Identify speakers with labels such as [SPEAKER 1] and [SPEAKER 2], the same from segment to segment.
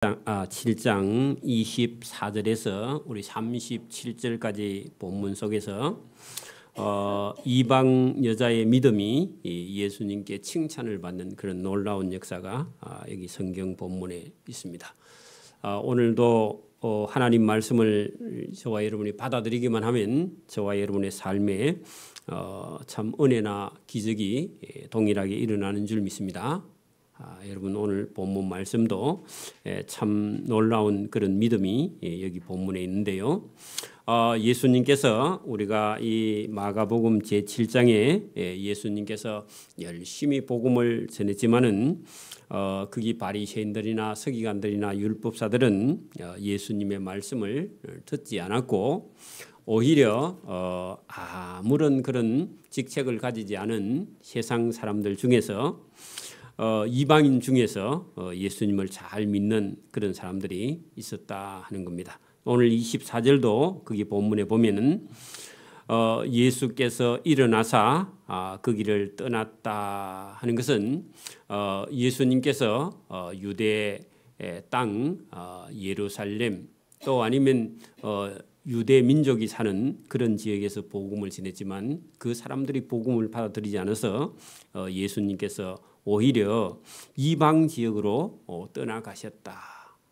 [SPEAKER 1] 7장 24절에서 우리 37절까지 본문 속에서 이방 여자의 믿음이 예수님께 칭찬을 받는 그런 놀라운 역사가 여기 성경 본문에 있습니다. 오늘도 하나님 말씀을 저와 여러분이 받아들이기만 하면 저와 여러분의 삶에 참 은혜나 기적이 동일하게 일어나는 줄 믿습니다. 여러분 오늘 본문 말씀도 참 놀라운 그런 믿음이 여기 본문에 있는데요. 예수님께서 우리가 이 마가복음 제7장에 예수님께서 열심히 복음을 전했지만은 거기 바리새인들이나 서기관들이나 율법사들은 예수님의 말씀을 듣지 않았고 오히려 아무런 그런 직책을 가지지 않은 세상 사람들 중에서 이방인 중에서 예수님을 잘 믿는 그런 사람들이 있었다 하는 겁니다. 오늘 24절도 거기 본문에 보면은 예수께서 일어나사 그 길을 떠났다 하는 것은 예수님께서 유대 땅 예루살렘 또 아니면 유대 민족이 사는 그런 지역에서 복음을 전했지만 그 사람들이 복음을 받아들이지 않아서 예수님께서 오히려 이방 지역으로 떠나가셨다.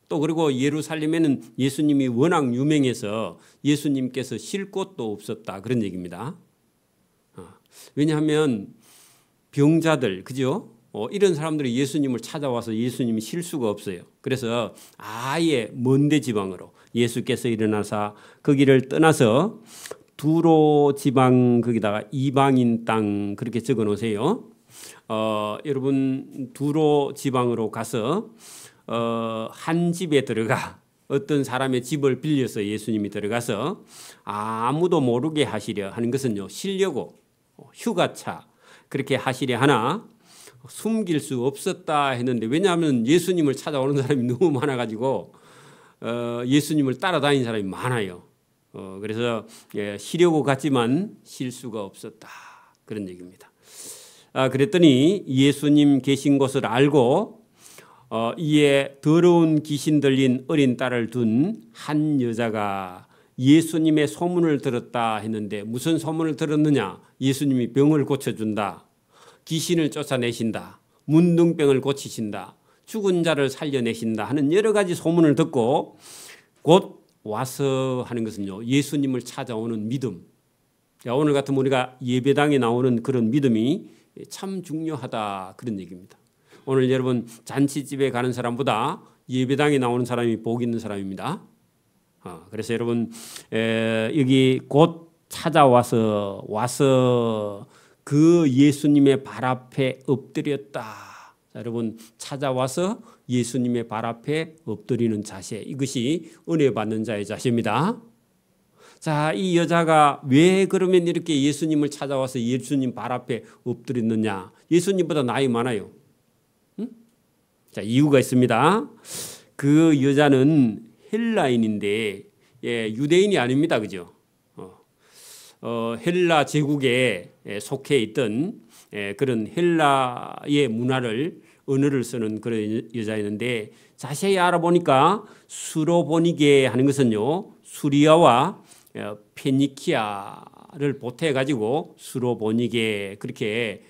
[SPEAKER 1] 또 그리고 예루살렘에는 예수님이 워낙 유명해서 예수님께서 쉴 곳도 없었다 그런 얘기입니다. 왜냐하면 병자들 그죠? 이런 사람들이 예수님을 찾아와서 예수님이 쉴 수가 없어요. 그래서 아예 먼데 지방으로 예수께서 일어나사 그 길을 떠나서 두로 지방 거기다가 이방인 땅 그렇게 적어 놓으세요. 여러분 두로 지방으로 가서 한 집에 들어가 어떤 사람의 집을 빌려서 예수님이 들어가서 아무도 모르게 하시려 하는 것은요 쉬려고 휴가차 그렇게 하시려 하나 숨길 수 없었다 했는데 왜냐하면 예수님을 찾아오는 사람이 너무 많아가지고 예수님을 따라다니는 사람이 많아요. 그래서 쉬려고 갔지만 쉴 수가 없었다 그런 얘기입니다. 그랬더니 예수님 계신 곳을 알고 이에 더러운 귀신 들린 어린 딸을 둔 한 여자가 예수님의 소문을 들었다 했는데 무슨 소문을 들었느냐? 예수님이 병을 고쳐준다. 귀신을 쫓아내신다. 문둥병을 고치신다. 죽은 자를 살려내신다 하는 여러 가지 소문을 듣고 곧 와서 하는 것은요. 예수님을 찾아오는 믿음. 오늘 같으면 우리가 예배당에 나오는 그런 믿음이 참 중요하다 그런 얘기입니다. 오늘 여러분 잔치집에 가는 사람보다 예배당에 나오는 사람이 복 있는 사람입니다. 그래서 여러분 여기 곧 찾아와서 그 예수님의 발 앞에 엎드렸다. 자, 여러분 찾아와서 예수님의 발 앞에 엎드리는 자세 이것이 은혜 받는 자의 자세입니다. 자, 이 여자가 왜 그러면 이렇게 예수님을 찾아와서 예수님 발 앞에 엎드렸느냐? 예수님보다 나이 많아요. 응? 자, 이유가 있습니다. 그 여자는 헬라인인데 유대인이 아닙니다. 그죠? 헬라 제국에 속해 있던 그런 헬라의 문화를 언어를 쓰는 그런 여자였는데 자세히 알아보니까 수로보니게 하는 것은요. 수리아와 페니키아를 보태해 가지고 수로보니게 그렇게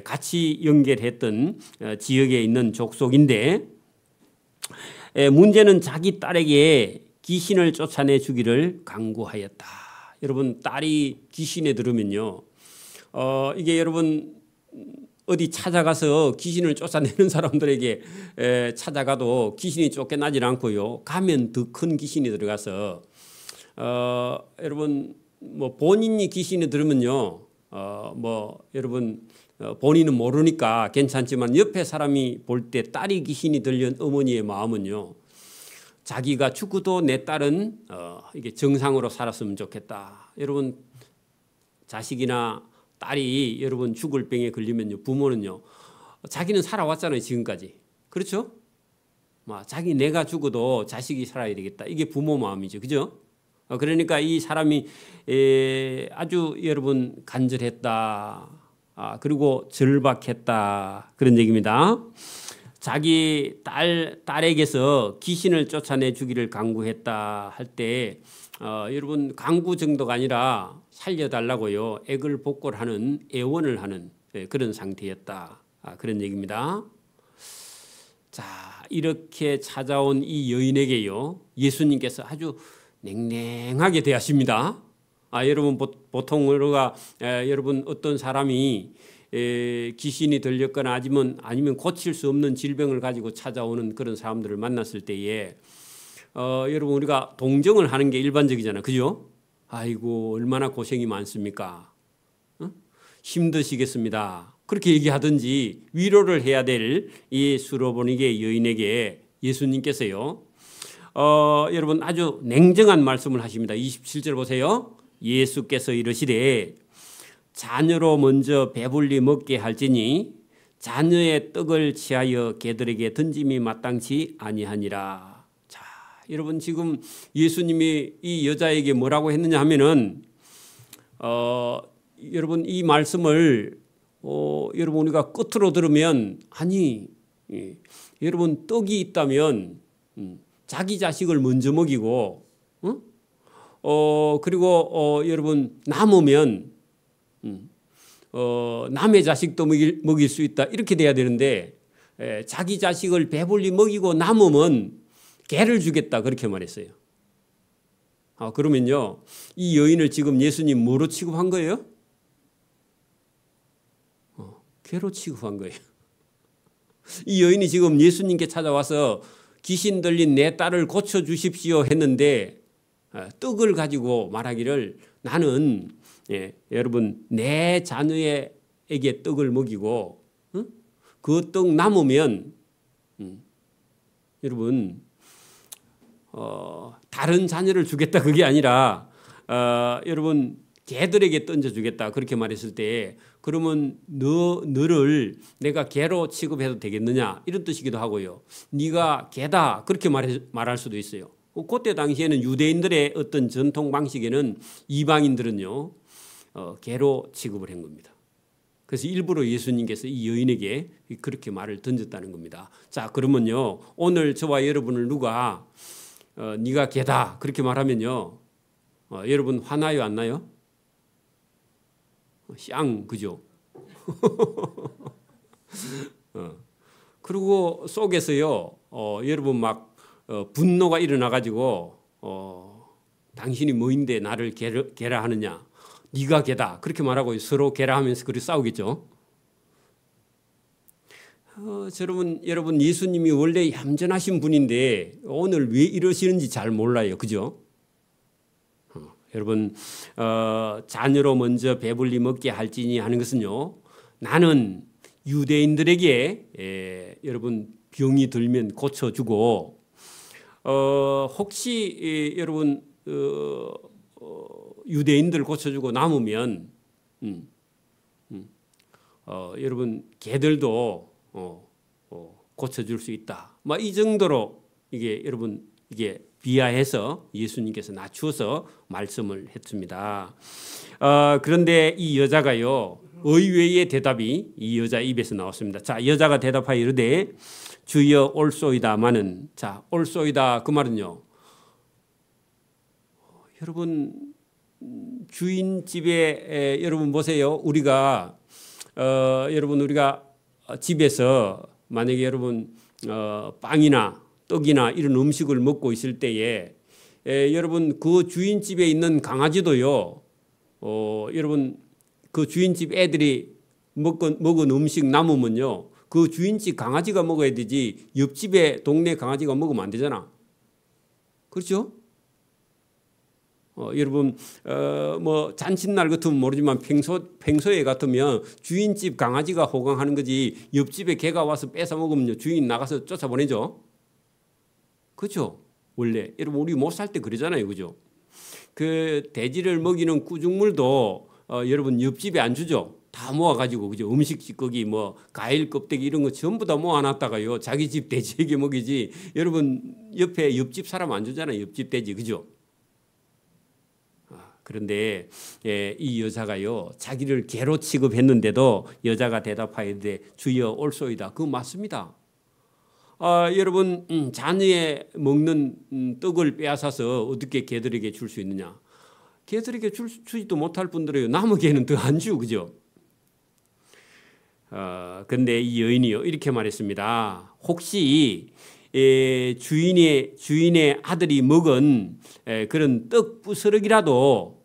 [SPEAKER 1] 같이 연결했던 지역에 있는 족속인데 문제는 자기 딸에게 귀신을 쫓아내 주기를 강구하였다. 여러분 딸이 귀신에 들으면요 이게 여러분 어디 찾아가서 귀신을 쫓아내는 사람들에게 찾아가도 귀신이 쫓겨나질 않고요 가면 더 큰 귀신이 들어가서 여러분 뭐 본인이 귀신이 들으면요 여러분 본인은 모르니까 괜찮지만 옆에 사람이 볼 때 딸이 귀신이 들린 어머니의 마음은요 자기가 죽어도 내 딸은 이게 정상으로 살았으면 좋겠다. 여러분 자식이나 딸이 여러분 죽을 병에 걸리면요 부모는요 자기는 살아왔잖아요 지금까지 그렇죠? 자기 내가 죽어도 자식이 살아야 되겠다. 이게 부모 마음이죠, 그죠? 그러니까 이 사람이 아주 여러분 간절했다. 그리고 절박했다 그런 얘기입니다. 자기 딸에게서 귀신을 쫓아내 주기를 간구했다 할 때 여러분 간구 정도가 아니라 살려달라고요. 애걸복걸하는 애원을 하는 그런 상태였다. 그런 얘기입니다. 자, 이렇게 찾아온 이 여인에게요. 예수님께서 아주 냉랭하게 대하십니다. 여러분 보통 우리가 여러분 어떤 사람이 귀신이 들렸거나 아니면 고칠 수 없는 질병을 가지고 찾아오는 그런 사람들을 만났을 때에 여러분 우리가 동정을 하는 게 일반적이잖아요. 그죠? 아이고 얼마나 고생이 많습니까? 힘드시겠습니다. 그렇게 얘기하든지 위로를 해야 될 이 수로보니게 여인에게 예수님께서요. 여러분 아주 냉정한 말씀을 하십니다. 27절 보세요. 예수께서 이르시되 자녀로 먼저 배불리 먹게 할지니 자녀의 떡을 취하여 개들에게 던짐이 마땅치 아니하니라. 자, 여러분 지금 예수님이 이 여자에게 뭐라고 했느냐 하면은 여러분 이 말씀을 여러분 우리가 끝으로 들으면 여러분 떡이 있다면 자기 자식을 먼저 먹이고 그리고 여러분 남으면 남의 자식도 먹일 수 있다 이렇게 돼야 되는데 자기 자식을 배불리 먹이고 남으면 개를 주겠다 그렇게 말했어요. 그러면요 이 여인을 지금 예수님 뭐로 취급한 거예요? 개로 취급한 거예요. 이 여인이 지금 예수님께 찾아와서 귀신 들린 내 딸을 고쳐주십시오 했는데 떡을 가지고 말하기를 나는 여러분 내 자녀에게 떡을 먹이고 그 떡 남으면 여러분 다른 자녀를 주겠다 그게 아니라 여러분 개들에게 던져주겠다 그렇게 말했을 때 그러면 너를 내가 개로 취급해도 되겠느냐 이런 뜻이기도 하고요. 네가 개다 그렇게 말할 수도 있어요. 그때 당시에는 유대인들의 어떤 전통 방식에는 이방인들은요 개로 취급을 한 겁니다. 그래서 일부러 예수님께서 이 여인에게 그렇게 말을 던졌다는 겁니다. 자 그러면요 오늘 저와 여러분을 누가 네가 개다 그렇게 말하면요 여러분 화나요 안 나요? 쌍 그죠? 그리고 속에서요 여러분 막 분노가 일어나 가지고 당신이 뭐인데 나를 개라 하느냐 네가 개다 그렇게 말하고 서로 개라 하면서 그렇게 싸우겠죠. 여러분 예수님이 원래 얌전하신 분인데 오늘 왜 이러시는지 잘 몰라요. 그죠? 여러분 자녀로 먼저 배불리 먹게 할지니 하는 것은요 나는 유대인들에게 여러분 병이 들면 고쳐주고 혹시 여러분 유대인들 고쳐주고 남으면 여러분 개들도 고쳐줄 수 있다. 뭐 이 정도로 이게 여러분 이게 비하해서 예수님께서 낮추어서 말씀을 했습니다. 그런데 이 여자가요 의외의 대답이 이 여자 입에서 나왔습니다. 자 여자가 대답하여 이르되 주여 올소이다마는 자 올소이다 그 말은요 여러분 주인집에 여러분 보세요. 우리가 집에서 만약에 여러분 빵이나 떡이나 이런 음식을 먹고 있을 때에 여러분 그 주인집에 있는 강아지도요 여러분 그 주인집 애들이 먹은 음식 남으면요 그 주인집 강아지가 먹어야 되지 옆집에 동네 강아지가 먹으면 안 되잖아. 그렇죠? 여러분 뭐 잔칫날 같으면 모르지만 평소에 같으면 주인집 강아지가 호강하는 거지 옆집에 개가 와서 뺏어 먹으면 주인 나가서 쫓아보내죠. 그렇죠? 원래 여러분 우리 못 살 때 그러잖아요. 그죠? 그 돼지를 먹이는 구중물도 여러분 옆집에 안 주죠. 다 모아가지고 그죠? 음식 찌꺼기 뭐 과일 껍데기 이런 거 전부 다 모아놨다가요 자기 집 돼지에게 먹이지 여러분 옆에 옆집 사람 안 주잖아요. 옆집 돼지 그죠? 그런데 이 여자가요 자기를 개로 취급했는데도 여자가 대답하여되 주여 올소이다. 그거 맞습니다. 여러분 자녀의 먹는 떡을 빼앗아서 어떻게 개들에게 줄 수 있느냐? 개들에게 주지도 못할 뿐더러요. 남의 개는 더 안 주, 그죠? 근데 이 여인이요 이렇게 말했습니다. 혹시 주인의 아들이 먹은 그런 떡 부스러기라도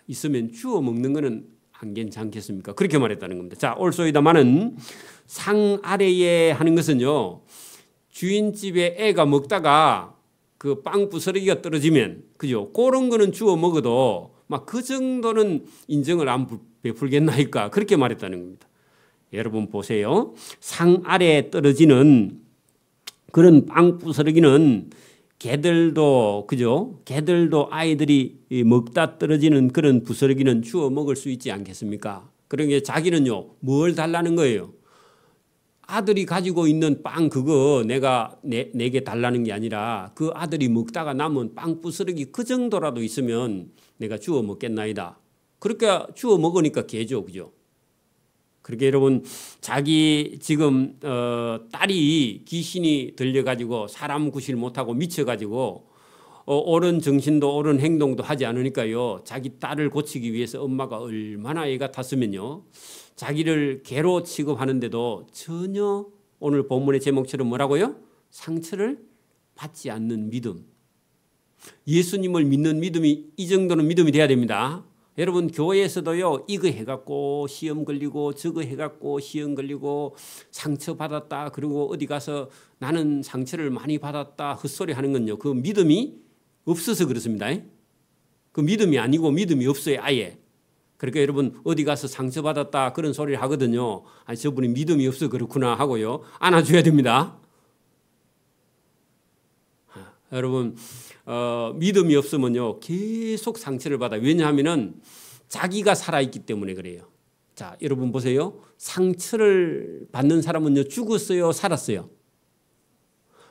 [SPEAKER 1] 있으면 주워 먹는 거는 안 괜찮겠습니까? 그렇게 말했다는 겁니다. 자, 올소이다마는 상 아래에 하는 것은요, 주인집에 애가 먹다가 그 빵 부스러기가 떨어지면, 그죠? 그런 거는 주워 먹어도 막 그 정도는 인정을 안 베풀겠나이까? 그렇게 말했다는 겁니다. 여러분 보세요. 상 아래에 떨어지는 그런 빵 부스러기는 개들도, 그죠? 개들도 아이들이 먹다 떨어지는 그런 부스러기는 주워 먹을 수 있지 않겠습니까? 그러니까 자기는요, 뭘 달라는 거예요? 아들이 가지고 있는 빵 그거 내게 달라는 게 아니라 그 아들이 먹다가 남은 빵 부스러기 그 정도라도 있으면 내가 주워 먹겠나이다. 그렇게 주워 먹으니까 개죠, 그죠? 그렇게 여러분 자기 지금 딸이 귀신이 들려가지고 사람 구실 못하고 미쳐가지고 옳은 정신도 옳은 행동도 하지 않으니까요. 자기 딸을 고치기 위해서 엄마가 얼마나 애가 탔으면요. 자기를 개로 취급하는데도 전혀 오늘 본문의 제목처럼 뭐라고요? 상처를 받지 않는 믿음. 예수님을 믿는 믿음이 이 정도는 믿음이 돼야 됩니다. 여러분 교회에서도요 이거 해갖고 시험 걸리고 저거 해갖고 시험 걸리고 상처 받았다 그리고 어디 가서 나는 상처를 많이 받았다 헛소리 하는 건요 그 믿음이 없어서 그렇습니다. 그 믿음이 아니고 믿음이 없어요 아예. 그러니까 여러분 어디 가서 상처 받았다 그런 소리를 하거든요. 아니 저분이 믿음이 없어 그렇구나 하고요 안아줘야 됩니다. 여러분 믿음이 없으면요 계속 상처를 받아요. 왜냐하면은 자기가 살아있기 때문에 그래요. 자 여러분 보세요. 상처를 받는 사람은요 죽었어요 살았어요?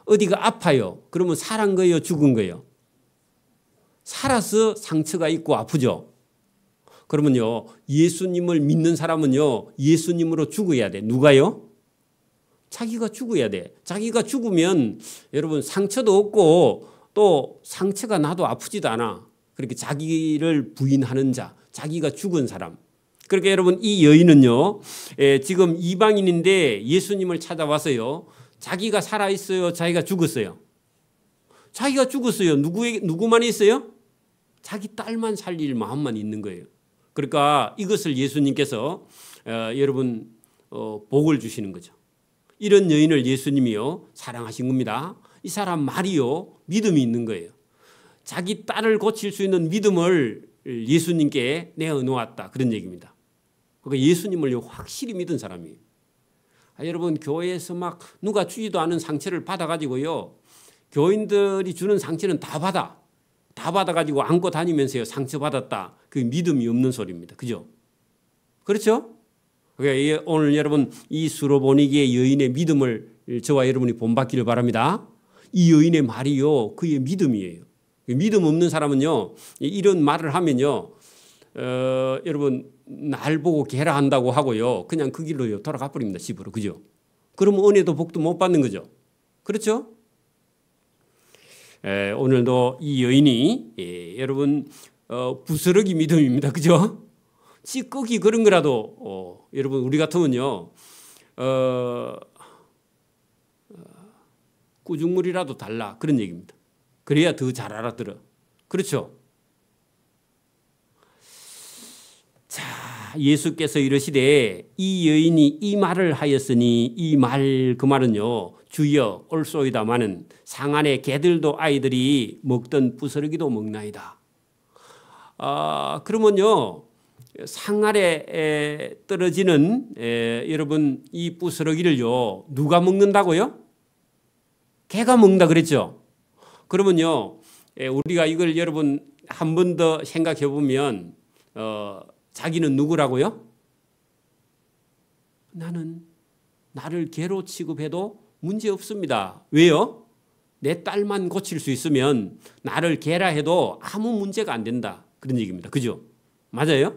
[SPEAKER 1] 어디가 아파요? 그러면 살은 거예요 죽은 거예요? 살아서 상처가 있고 아프죠. 그러면요 예수님을 믿는 사람은요 예수님으로 죽어야 돼. 누가요? 자기가 죽어야 돼. 자기가 죽으면 여러분 상처도 없고 또 상처가 나도 아프지도 않아. 그렇게 자기를 부인하는 자, 자기가 죽은 사람. 그러니까 여러분 이 여인은요 지금 이방인인데 예수님을 찾아와서요 자기가 살아있어요 자기가 죽었어요? 자기가 죽었어요. 누구만 있어요? 자기 딸만 살릴 마음만 있는 거예요. 그러니까 이것을 예수님께서 여러분 복을 주시는 거죠. 이런 여인을 예수님이요 사랑하신 겁니다. 이 사람 말이요 믿음이 있는 거예요. 자기 딸을 고칠 수 있는 믿음을 예수님께 내어놓았다 그런 얘기입니다. 그러니까 예수님을 확실히 믿은 사람이에요. 여러분 교회에서 막 누가 주지도 않은 상처를 받아가지고요 교인들이 주는 상처는 다 받아가지고 안고 다니면서요 상처받았다. 그 믿음이 없는 소리입니다. 그죠? 그렇죠? 그러니까 오늘 여러분 이 수로보니게의 여인의 믿음을 저와 여러분이 본받기를 바랍니다. 이 여인의 말이요 그의 믿음이에요. 믿음 없는 사람은요 이런 말을 하면요 여러분 날 보고 개라 한다고 하고요 그냥 그 길로 돌아가 버립니다. 집으로. 그죠? 그러면 은혜도 복도 못 받는 거죠. 그렇죠? 오늘도 이 여인이 여러분 부스러기 믿음입니다. 그죠? 찌꺼기 그런 거라도 여러분 우리 같으면요 꾸중물이라도 달라 그런 얘기입니다. 그래야 더 잘 알아들어. 그렇죠? 자 예수께서 이르시되 이 여인이 이 말을 하였으니 이 말 그 말은요 주여 올소이다마는 상 안에 개들도 아이들이 먹던 부스러기도 먹나이다. 그러면요 상 아래 떨어지는 여러분 이 부스러기를요 누가 먹는다고요? 개가 먹는다 그랬죠. 그러면요 우리가 이걸 여러분 한 번 더 생각해 보면 자기는 누구라고요? 나는 나를 개로 취급해도 문제 없습니다. 왜요? 내 딸만 고칠 수 있으면 나를 개라 해도 아무 문제가 안 된다. 그런 얘기입니다. 그죠? 맞아요?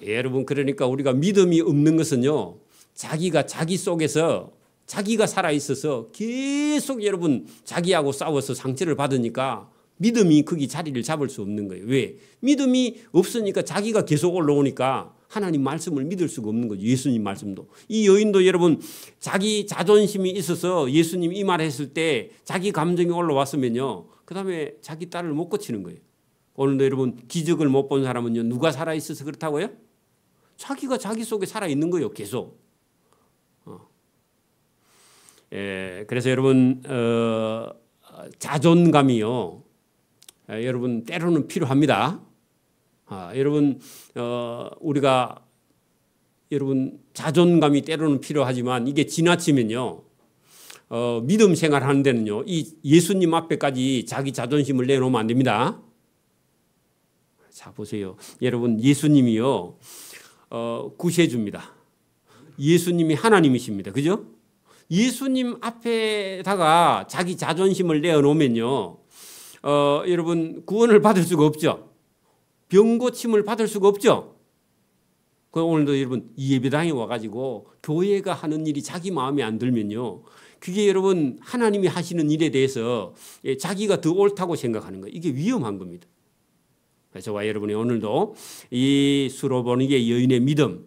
[SPEAKER 1] 여러분 그러니까 우리가 믿음이 없는 것은요 자기가 자기 속에서 자기가 살아있어서 계속 여러분 자기하고 싸워서 상처를 받으니까 믿음이 거기 자리를 잡을 수 없는 거예요. 왜? 믿음이 없으니까 자기가 계속 올라오니까 하나님 말씀을 믿을 수가 없는 거죠. 예수님 말씀도. 이 여인도 여러분 자기 자존심이 있어서 예수님 이 말을 했을 때 자기 감정이 올라왔으면요. 그 다음에 자기 딸을 못 고치는 거예요. 오늘도 여러분 기적을 못 본 사람은요. 누가 살아있어서 그렇다고요? 자기가 자기 속에 살아있는 거예요. 계속. 그래서 여러분 자존감이요. 여러분 때로는 필요합니다. 여러분 우리가 여러분 자존감이 때로는 필요하지만 이게 지나치면요. 믿음 생활하는 데는요. 이 예수님 앞에까지 자기 자존심을 내놓으면 안 됩니다. 자 보세요. 여러분 예수님이요. 구세주입니다. 예수님이 하나님이십니다. 그죠? 예수님 앞에다가 자기 자존심을 내어놓으면요. 여러분 구원을 받을 수가 없죠. 병 고침을 받을 수가 없죠. 오늘도 여러분 예배당에 와가지고 교회가 하는 일이 자기 마음에 안 들면요. 그게 여러분 하나님이 하시는 일에 대해서 자기가 더 옳다고 생각하는 거예요. 이게 위험한 겁니다. 그래서 저와 여러분이 오늘도 이 수로보니게 여인의 믿음,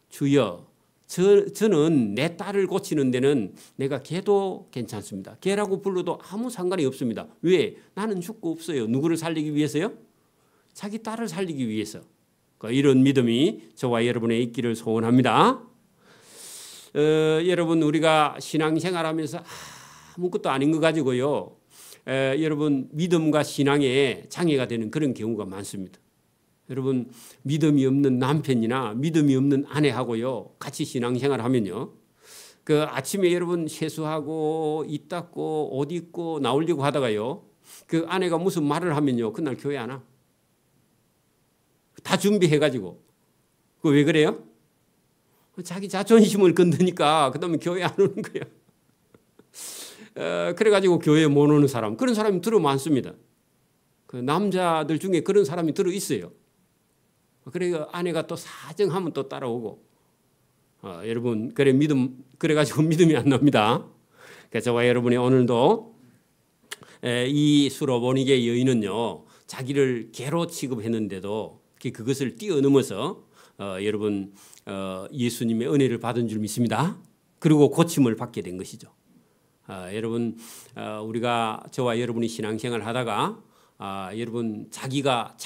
[SPEAKER 1] 주여 저는 내 딸을 고치는 데는 내가 걔도 괜찮습니다. 걔라고 불러도 아무 상관이 없습니다. 왜? 나는 죽고 없어요. 누구를 살리기 위해서요? 자기 딸을 살리기 위해서. 이런 믿음이 저와 여러분의 있기를 소원합니다. 여러분 우리가 신앙생활하면서 아무것도 아닌 거 가지고요. 여러분 믿음과 신앙에 장애가 되는 그런 경우가 많습니다. 여러분 믿음이 없는 남편이나 믿음이 없는 아내하고요 같이 신앙생활 하면요 그 아침에 여러분 세수하고 입 닦고 옷 입고 나오려고 하다가요 그 아내가 무슨 말을 하면요 그날 교회 안 와. 다 준비해가지고 그 왜 그래요? 자기 자존심을 건드니까 그다음에 교회 안 오는 거야. 그래가지고 교회 못 오는 사람 그런 사람이 들어 많습니다. 그 남자들 중에 그런 사람이 들어 있어요. 그래 아내가 또 사정하면 또 따라오고 여러분 그래가지고 믿음이 안 납니다. 그래서 저와 여러분이 오늘도 이 수로보니게 여인은요 자기를 개로 취급했는데도 그것을 뛰어넘어서 여러분 예수님의 은혜를 받은 줄 믿습니다. 그리고 고침을 받게 된 것이죠. 여러분 우리가 저와 여러분이 신앙생활 하다가 여러분 자기가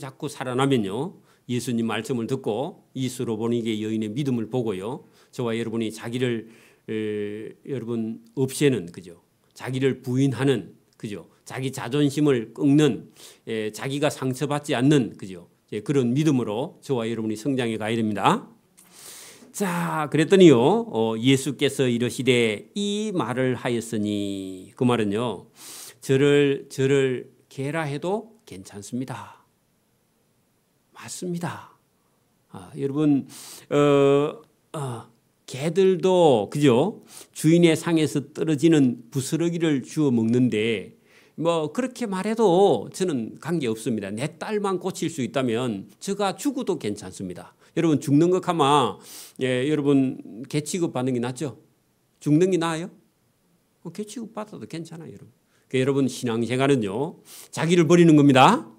[SPEAKER 1] 자꾸 살아나면요 예수님 말씀을 듣고 이 수로보니게 여인의 믿음을 보고요 저와 여러분이 자기를 여러분 없애는 그죠 자기를 부인하는 그죠 자기 자존심을 꺾는 자기가 상처받지 않는 그죠 그런 믿음으로 저와 여러분이 성장해 가야 됩니다. 자 그랬더니요 예수께서 이르시되 이 말을 하였으니 그 말은요 저를 개라 해도 괜찮습니다. 맞습니다. 여러분 개들도 그죠 주인의 상에서 떨어지는 부스러기를 주워 먹는데 뭐 그렇게 말해도 저는 관계 없습니다. 내 딸만 고칠 수 있다면 제가 죽어도 괜찮습니다. 여러분 죽는 것 하면 여러분 개 취급 받는 게 낫죠? 죽는 게 나아요? 개 취급 받아도 괜찮아요, 여러분. 그러니까 여러분 신앙생활은요 자기를 버리는 겁니다.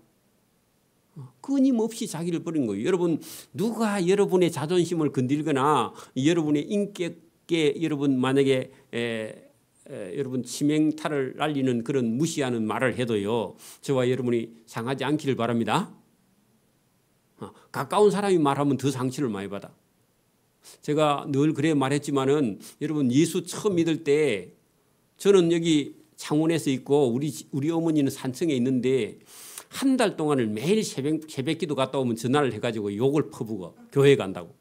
[SPEAKER 1] 끊임없이 자기를 버리는 거예요. 여러분 누가 여러분의 자존심을 건들거나 여러분의 인격에 여러분 만약에 여러분 치명타를 날리는 그런 무시하는 말을 해도요 저와 여러분이 상하지 않기를 바랍니다. 가까운 사람이 말하면 더 상처를 많이 받아. 제가 늘 그래 말했지만은 여러분 예수 처음 믿을 때 저는 여기 창원에서 있고 우리 어머니는 산청에 있는데 한 달 동안을 매일 새벽기도 갔다 오면 전화를 해가지고 욕을 퍼부어 교회 간다고.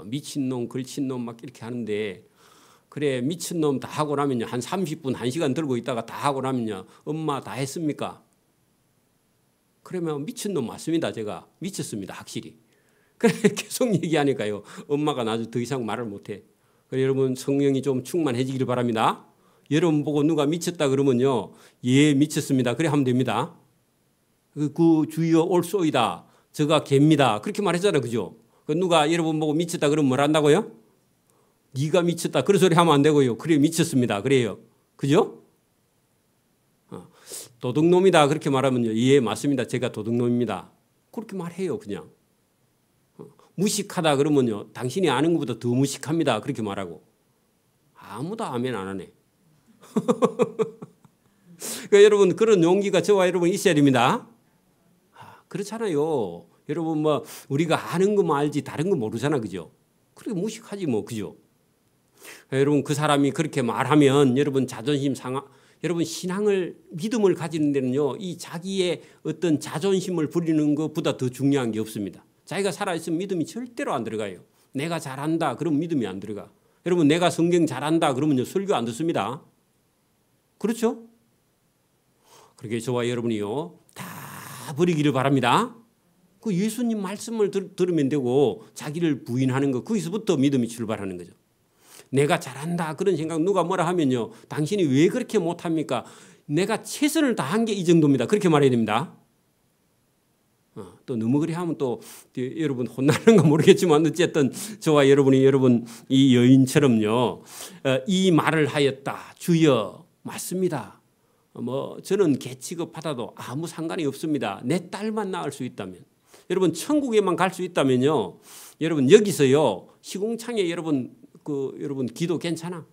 [SPEAKER 1] 미친놈 걸친놈 막 이렇게 하는데 그래 미친놈 다 하고 나면요 한 30분 1시간 들고 있다가 다 하고 나면요 엄마 다 했습니까? 그러면 미친놈 맞습니다. 제가 미쳤습니다. 확실히. 그래 계속 얘기하니까요 엄마가 나중에 더 이상 말을 못해. 그래 여러분 성령이 좀 충만해지기를 바랍니다. 여러분 보고 누가 미쳤다 그러면요 예 미쳤습니다. 그래 하면 됩니다. 그 주여 올소이다. 저가 개입니다. 그렇게 말했잖아요. 그죠? 누가 여러분 보고 미쳤다 그러면 뭘 한다고요? 네가 미쳤다. 그런 소리 하면 안 되고요. 그래 미쳤습니다. 그래요. 그죠? 도둑놈이다. 그렇게 말하면요. 예, 맞습니다. 제가 도둑놈입니다. 그렇게 말해요. 그냥. 무식하다 그러면요. 당신이 아는 것보다 더 무식합니다. 그렇게 말하고. 아무도 아멘 안 하네. 그러니까 여러분 그런 용기가 저와 여러분 있어야 됩니다. 그렇잖아요. 여러분 뭐 우리가 아는 것만 알지 다른 거 모르잖아. 그죠? 그렇게 무식하지 뭐. 그죠? 여러분 그 사람이 그렇게 말하면 여러분 자존심 상하 여러분 신앙을 믿음을 가지는 데는요. 이 자기의 어떤 자존심을 부리는 것보다 더 중요한 게 없습니다. 자기가 살아있으면 믿음이 절대로 안 들어가요. 내가 잘한다 그러면 믿음이 안 들어가. 여러분 내가 성경 잘한다 그러면요. 설교 안 듣습니다. 그렇죠? 그렇게 저와 여러분이요. 다 버리기를 바랍니다. 그 예수님 말씀을 들으면 되고 자기를 부인하는 거 거기서부터 믿음이 출발하는 거죠. 내가 잘한다 그런 생각 누가 뭐라 하면요. 당신이 왜 그렇게 못합니까? 내가 최선을 다한 게 이 정도입니다. 그렇게 말해야 됩니다. 또 너무 그래 하면 또 여러분 혼나는가 모르겠지만 어쨌든 저와 여러분이 여러분 이 여인처럼요. 이 말을 하였다. 주여 맞습니다. 뭐 저는 개 취급받아도 아무 상관이 없습니다. 내 딸만 낳을 수 있다면 여러분 천국에만 갈 수 있다면요. 여러분 여기서요. 시궁창에 여러분 여러분 기도 괜찮아.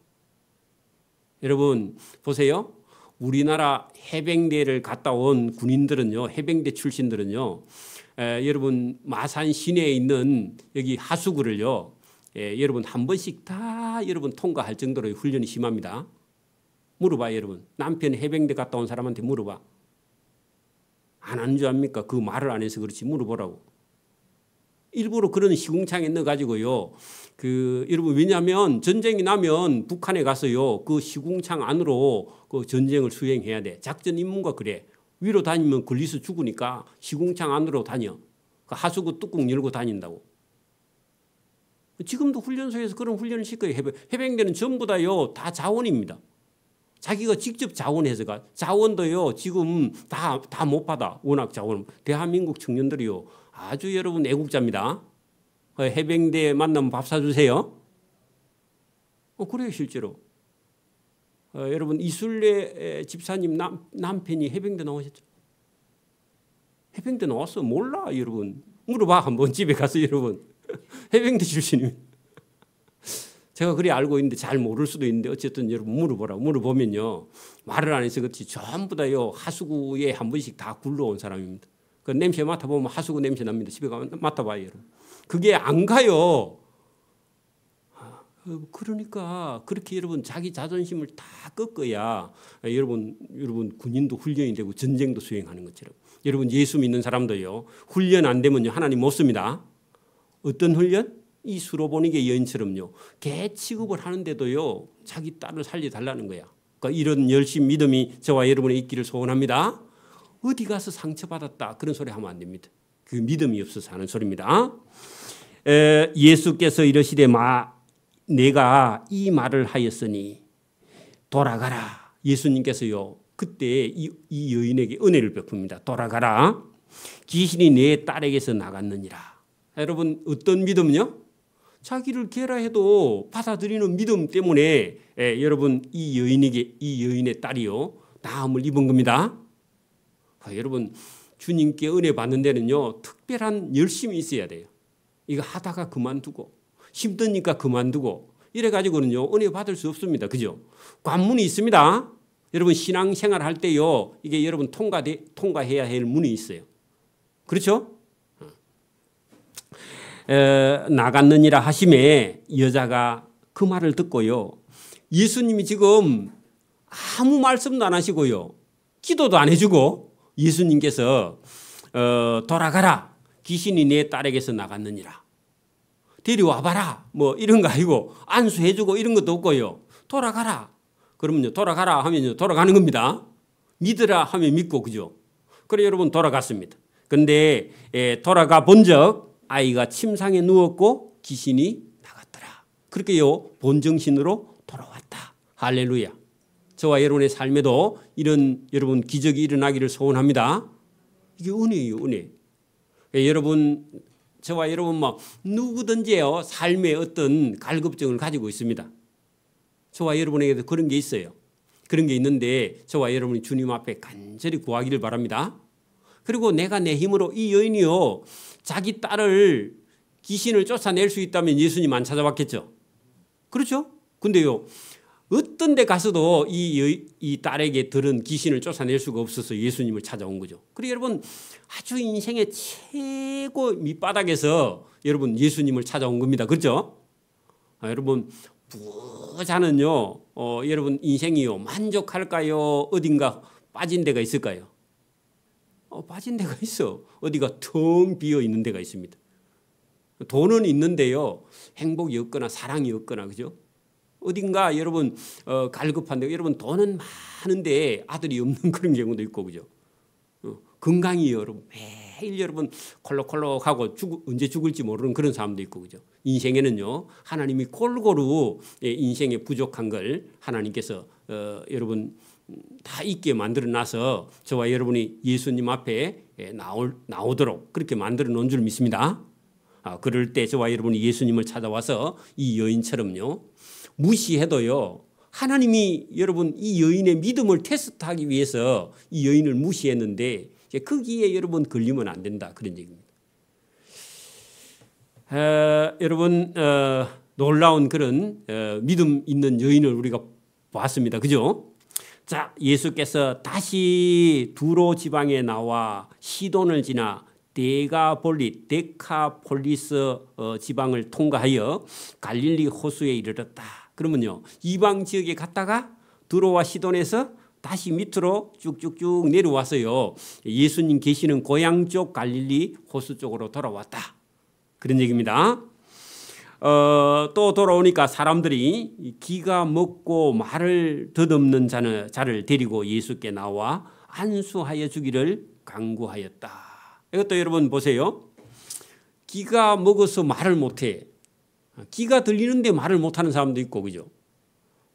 [SPEAKER 1] 여러분 보세요. 우리나라 해병대를 갔다 온 군인들은요. 해병대 출신들은요. 여러분 마산 시내에 있는 여기 하수구를요. 여러분 한 번씩 다 여러분 통과할 정도로 훈련이 심합니다. 물어봐 여러분. 남편 해병대 갔다 온 사람한테 물어봐. 안 하는 줄 압니까? 그 말을 안 해서 그렇지 물어보라고. 일부러 그런 시궁창에 넣어가지고요. 여러분 왜냐하면 전쟁이 나면 북한에 가서요. 그 시궁창 안으로 그 전쟁을 수행해야 돼. 작전 임무가 그래. 위로 다니면 걸려서 죽으니까 시궁창 안으로 다녀. 그 하수구 뚜껑 열고 다닌다고. 지금도 훈련소에서 그런 훈련을 시켜요. 해병대는 전부 다요. 다 자원입니다. 자기가 직접 자원해서 가. 자원도요. 지금 다 못 받아. 워낙 자원. 대한민국 청년들이요. 아주 여러분 애국자입니다. 해병대 만나면 밥 사주세요. 그래요 실제로. 여러분 이순례 집사님 남편이 해병대 나오셨죠. 해병대 나왔어? 몰라 여러분. 물어봐 한번 집에 가서 여러분. 해병대 출신입니다. 제가 그래 알고 있는데 잘 모를 수도 있는데 어쨌든 여러분 물어보라고. 물어보면요. 말을 안 해서 그렇지 전부 다요. 하수구에 한 번씩 다 굴러온 사람입니다. 그 냄새 맡아보면 하수구 냄새 납니다. 집에 가면 맡아봐요. 여러분. 그게 안 가요. 그러니까 그렇게 여러분 자기 자존심을 다 꺾어야 여러분 군인도 훈련이 되고 전쟁도 수행하는 것처럼 여러분 예수 믿는 사람도요. 훈련 안 되면요. 하나님 못 씁니다. 어떤 훈련? 이 수로보니게 여인처럼요. 개 취급을 하는데도요. 자기 딸을 살려달라는 거야. 그러니까 이런 열심 믿음이 저와 여러분의 있기를 소원합니다. 어디 가서 상처받았다 그런 소리 하면 안 됩니다. 그 믿음이 없어서 하는 소리입니다. 예수께서 이르시되 내가 이 말을 하였으니 돌아가라. 예수님께서요. 그때 이 여인에게 은혜를 베풉니다. 돌아가라. 귀신이 내 딸에게서 나갔느니라. 여러분 어떤 믿음요? 자기를 괴라해도 받아들이는 믿음 때문에 여러분 이 여인의 딸이요. 나음을 입은 겁니다. 여러분 주님께 은혜 받는 데는요. 특별한 열심이 있어야 돼요. 이거 하다가 그만두고 힘드니까 그만두고 이래가지고는요. 은혜 받을 수 없습니다. 그죠? 관문이 있습니다. 여러분 신앙생활 할 때요. 이게 여러분 통과해야 할 문이 있어요. 그렇죠? 나갔느니라 하심에 여자가 그 말을 듣고요. 예수님이 지금 아무 말씀도 안 하시고요. 기도도 안 해주고 예수님께서 돌아가라. 귀신이 내 딸에게서 나갔느니라. 데려와봐라. 뭐 이런 거 아니고 안수해주고 이런 것도 없고요. 돌아가라. 그러면요. 돌아가라 하면요. 돌아가는 겁니다. 믿으라 하면 믿고 그죠. 그래 여러분 돌아갔습니다. 그런데 돌아가 본적 아이가 침상에 누웠고 귀신이 나갔더라. 그렇게요. 본정신으로 돌아왔다. 할렐루야. 저와 여러분의 삶에도 이런 여러분 기적이 일어나기를 소원합니다. 이게 은혜예요. 은혜. 여러분 저와 여러분 뭐 누구든지요 삶의 어떤 갈급증을 가지고 있습니다. 저와 여러분에게도 그런 게 있어요. 그런 게 있는데 저와 여러분이 주님 앞에 간절히 구하기를 바랍니다. 그리고 내가 내 힘으로 이 여인이요 자기 딸을 귀신을 쫓아낼 수 있다면 예수님 안 찾아왔겠죠. 그렇죠? 근데요 어떤 데 가서도 이 딸에게 들은 귀신을 쫓아낼 수가 없어서 예수님을 찾아온 거죠. 그리고 여러분 아주 인생의 최고 밑바닥에서 여러분 예수님을 찾아온 겁니다. 그렇죠? 여러분 부자는요 여러분 인생이요 만족할까요? 어딘가 빠진 데가 있을까요? 빠진 데가 있어. 어디가 텅 비어 있는 데가 있습니다. 돈은 있는데요 행복이 없거나 사랑이 없거나 그죠? 어딘가 여러분 갈급한데 여러분 돈은 많은데 아들이 없는 그런 경우도 있고 그죠? 건강이 여러분 매일 여러분 콜록콜록하고 언제 죽을지 모르는 그런 사람도 있고 그죠? 인생에는요 하나님이 골고루 인생에 부족한 걸 하나님께서 여러분 다 있게 만들어 놔서 저와 여러분이 예수님 앞에 나오도록 그렇게 만들어 놓은 줄 믿습니다. 그럴 때 저와 여러분이 예수님을 찾아와서 이 여인처럼요 무시해도요 하나님이 여러분 이 여인의 믿음을 테스트하기 위해서 이 여인을 무시했는데 거기에 여러분 걸리면 안 된다 그런 얘기입니다. 여러분 놀라운 그런 믿음 있는 여인을 우리가 봤습니다. 그죠? 자, 예수께서 다시 두로 지방에 나와 시돈을 지나 데카폴리스 지방을 통과하여 갈릴리 호수에 이르렀다. 그러면요 이방 지역에 갔다가 두로와 시돈에서 다시 밑으로 쭉쭉쭉 내려와서요 예수님 계시는 고향 쪽 갈릴리 호수 쪽으로 돌아왔다. 그런 얘기입니다. 또 돌아오니까 사람들이 기가 먹고 말을 덧없는 자를 데리고 예수께 나와 안수하여 주기를 간구하였다. 이것도 여러분 보세요. 기가 먹어서 말을 못해. 기가 들리는데 말을 못하는 사람도 있고 그죠?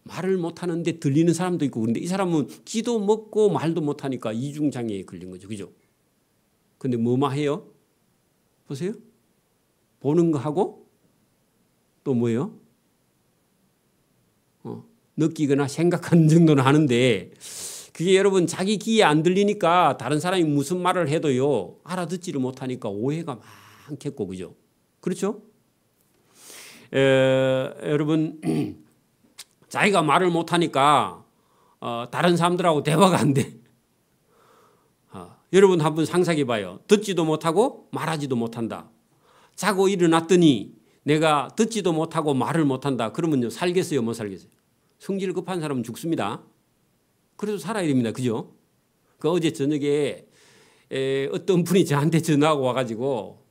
[SPEAKER 1] 말을 못하는데 들리는 사람도 있고 그런데 이 사람은 기도 먹고 말도 못하니까 이중장애에 걸린 거죠. 그죠? 근데 뭐만 해요? 보세요. 보는 거 하고 또 뭐예요? 느끼거나 생각하는 정도는 하는데 그게 여러분 자기 귀에 안 들리니까 다른 사람이 무슨 말을 해도요 알아듣지를 못하니까 오해가 많겠고 그죠? 그렇죠? 여러분 자기가 말을 못하니까 다른 사람들하고 대화가 안 돼. 여러분 한번 상상해 봐요. 듣지도 못하고 말하지도 못한다. 자고 일어났더니 내가 듣지도 못하고 말을 못한다. 그러면요 살겠어요 못 살겠어요? 성질 급한 사람은 죽습니다. 그래도 살아야 됩니다. 그죠? 어제 저녁에 어떤 분이 저한테 전화가 와가지고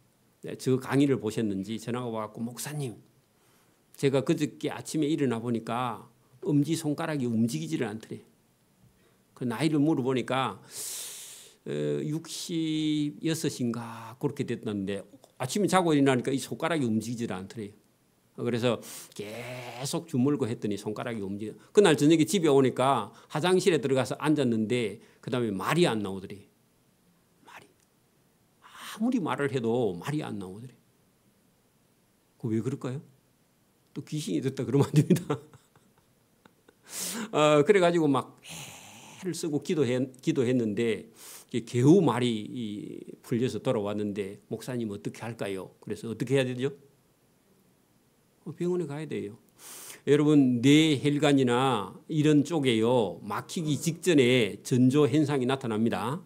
[SPEAKER 1] 저 강의를 보셨는지 전화가 와갖고 목사님 제가 그저께 아침에 일어나 보니까 엄지손가락이 움직이지를 않더래. 그 나이를 물어보니까 66인가 그렇게 됐는데 아침에 자고 일어나니까 이 손가락이 움직이지를 않더래요. 그래서 계속 주물고 했더니 손가락이 움직여. 그날 저녁에 집에 오니까 화장실에 들어가서 앉았는데 그다음에 말이 안 나오더래. 말이. 아무리 말을 해도 말이 안 나오더래. 왜 그럴까요? 또 귀신이 됐다 그러면 안 됩니다. 그래가지고 막 애를 쓰고 기도했는데 겨우 말이 풀려서 돌아왔는데 목사님 어떻게 할까요? 그래서 어떻게 해야 되죠? 병원에 가야 돼요. 여러분 뇌혈관이나 이런 쪽에요 막히기 직전에 전조 현상이 나타납니다.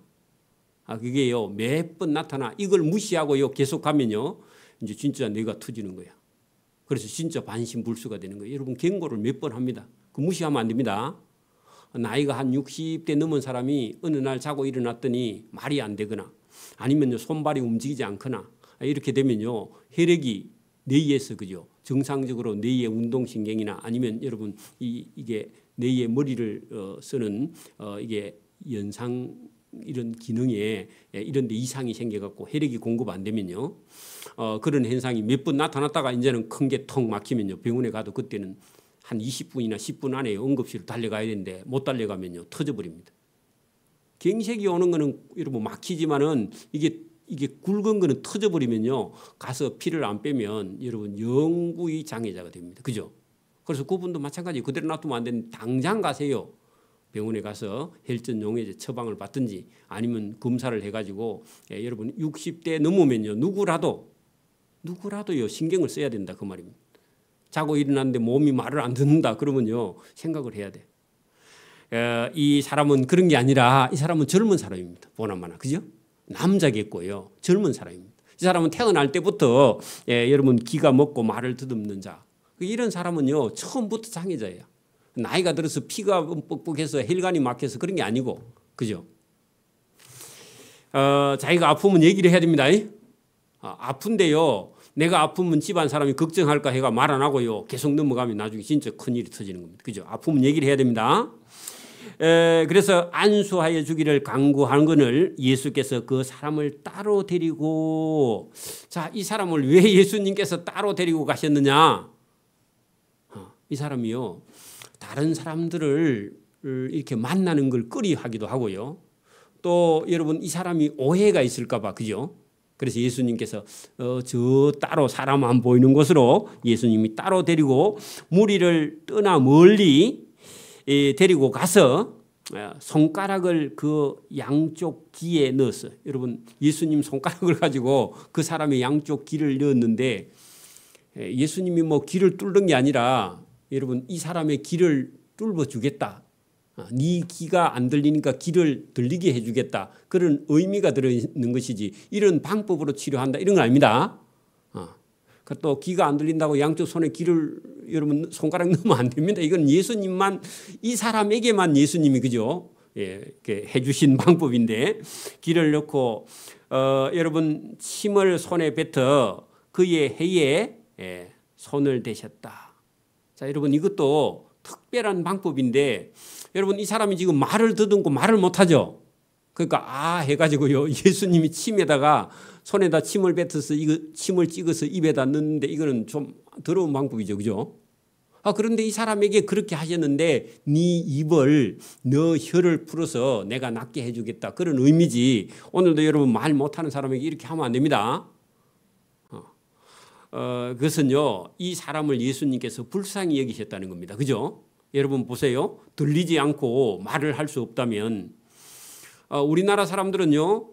[SPEAKER 1] 그게요 몇 번 나타나 이걸 무시하고요 계속 가면요 이제 진짜 뇌가 터지는 거야. 그래서 진짜 반신불수가 되는 거예요. 여러분 경고를 몇 번 합니다. 그 무시하면 안 됩니다. 나이가 한 60대 넘은 사람이 어느 날 자고 일어났더니 말이 안 되거나 아니면요 손발이 움직이지 않거나 이렇게 되면요 혈액이 뇌에서 그죠 정상적으로 뇌의 운동신경이나 아니면 여러분 이게 뇌의 머리를 쓰는 이게 연상 이런 기능에 이런 데 이상이 생겨갖고 혈액이 공급 안 되면요 그런 현상이 몇 번 나타났다가 이제는 큰 게 턱 막히면요 병원에 가도 그때는 한 20분이나 10분 안에 응급실로 달려가야 되는데 못 달려가면요 터져버립니다. 경색이 오는 거는 여러분 막히지만은 이게 이게 굵은 거는 터져버리면요. 가서 피를 안 빼면 여러분 영구히 장애자가 됩니다. 그죠? 그래서 그분도 마찬가지 그대로 놔두면 안 되는데 당장 가세요. 병원에 가서 혈전 용해제 처방을 받든지 아니면 검사를 해가지고 여러분 60대 넘으면요. 누구라도요. 신경을 써야 된다. 그 말입니다. 자고 일어났는데 몸이 말을 안 듣는다. 그러면요. 생각을 해야 돼. 이 사람은 그런 게 아니라 이 사람은 젊은 사람입니다. 보나마나. 그죠? 남자겠고요. 젊은 사람입니다. 이 사람은 태어날 때부터 여러분 기가 먹고 말을 더듬는 자. 이런 사람은요. 처음부터 장애자예요. 나이가 들어서 피가 뻑뻑해서 혈관이 막혀서 그런 게 아니고. 그죠? 자기가 아프면 얘기를 해야 됩니다. 아픈데요. 내가 아프면 집안 사람이 걱정할까 해가 말 안 하고요. 계속 넘어가면 나중에 진짜 큰일이 터지는 겁니다. 그죠? 아프면 얘기를 해야 됩니다. 그래서 안수하여 주기를 간구하는 것을 예수께서 그 사람을 따로 데리고 자, 이 사람을 왜 예수님께서 따로 데리고 가셨느냐? 이 사람이요. 다른 사람들을 이렇게 만나는 걸 꺼려하기도 하고요. 또 여러분 이 사람이 오해가 있을까 봐. 그죠? 그래서 예수님께서 저 따로 사람 안 보이는 곳으로 예수님이 따로 데리고 무리를 떠나 멀리 데리고 가서 손가락을 그 양쪽 귀에 넣었어요. 여러분 예수님 손가락을 가지고 그 사람의 양쪽 귀를 넣었는데 예수님이 뭐 귀를 뚫는 게 아니라 여러분 이 사람의 귀를 뚫어 주겠다. 네 귀가 안 들리니까 귀를 들리게 해주겠다. 그런 의미가 들어있는 것이지 이런 방법으로 치료한다 이런 건 아닙니다. 또 귀가 안 들린다고 양쪽 손에 귀를 여러분 손가락 넣으면 안 됩니다. 이건 예수님만 이 사람에게만 예수님이 그죠? 이렇게 해주신 방법인데 귀를 넣고 여러분 침을 손에 뱉어 그의 해에 손을 대셨다. 자 여러분 이것도 특별한 방법인데 여러분 이 사람이 지금 말을 더듬고 말을 못하죠. 그러니까 해가지고요 예수님이 침에다가 손에다 침을 뱉어서 이거 침을 찍어서 입에다 넣는데 이거는 좀 더러운 방법이죠, 그죠? 그런데 이 사람에게 그렇게 하셨는데 네 입을 너 혀를 풀어서 내가 낫게 해주겠다 그런 의미지. 오늘도 여러분 말 못하는 사람에게 이렇게 하면 안 됩니다. 그것은요 이 사람을 예수님께서 불쌍히 여기셨다는 겁니다, 그죠? 여러분 보세요. 들리지 않고 말을 할 수 없다면 우리나라 사람들은요